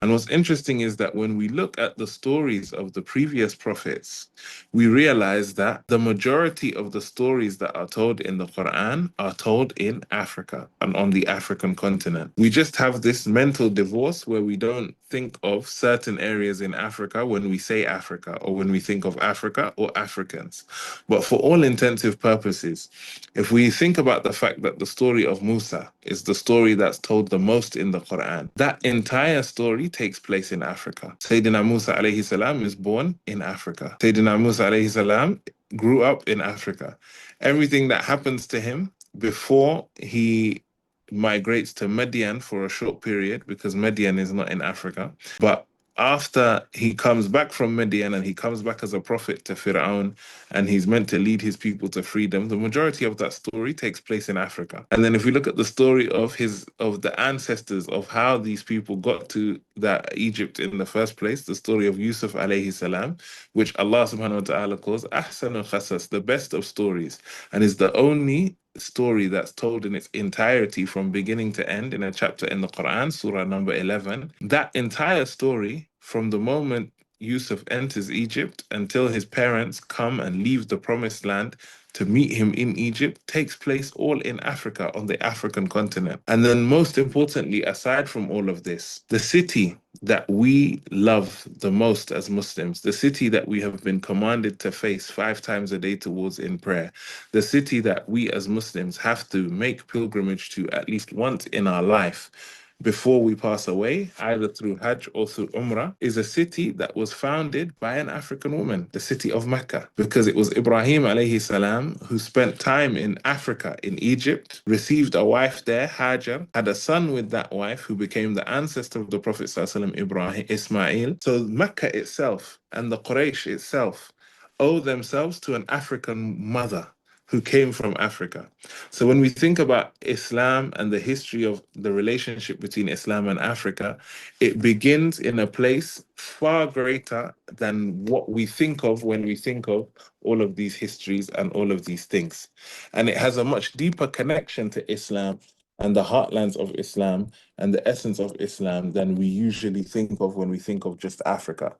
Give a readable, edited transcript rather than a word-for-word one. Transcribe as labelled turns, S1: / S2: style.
S1: And what's interesting is that when we look at the stories of the previous prophets, we realize that the majority of the stories that are told in the Quran are told in Africa and on the African continent. We just have this mental divorce where we don't think of certain areas in Africa when we say Africa, or when we think of Africa or Africans. But for all intensive purposes, if we think about the fact that the story of Musa is the story that's told the most in the Quran, that entire story takes place in Africa. Sayyidina Musa alayhi salam is born in Africa. Sayyidina Musa alayhi salam grew up in Africa. Everything that happens to him before he migrates to Median for a short period, because Median is not in Africa, but after he comes back from Midian and he comes back as a prophet to Fir'aun and he's meant to lead his people to freedom, the majority of that story takes place in Africa. And then if we look at the story of the ancestors of how these people got to that Egypt in the first place, the story of Yusuf alayhi salam, which Allah subhanahu wa ta'ala calls ahsanul qasas, the best of stories, and is the only story that's told in its entirety from beginning to end in a chapter in the Quran, Surah number 11. That entire story, from the moment Yusuf enters Egypt until his parents come and leave the promised land to meet him in Egypt, takes place all in Africa, on the African continent. And then, most importantly, aside from all of this, the city that we love the most as Muslims, the city that we have been commanded to face 5 times a day towards in prayer, the city that we as Muslims have to make pilgrimage to at least once in our life before we pass away, either through Hajj or through Umrah, is a city that was founded by an African woman, the city of Mecca, because it was Ibrahim alayhi salam who spent time in Africa, in Egypt, received a wife there, Hajar, had a son with that wife who became the ancestor of the Prophet ﷺ, Ibrahim, Ismail. So Mecca itself and the Quraysh itself owe themselves to an African mother who came from Africa. So when we think about Islam and the history of the relationship between Islam and Africa, it begins in a place far greater than what we think of when we think of all of these histories and all of these things. And it has a much deeper connection to Islam and the heartlands of Islam and the essence of Islam than we usually think of when we think of just Africa.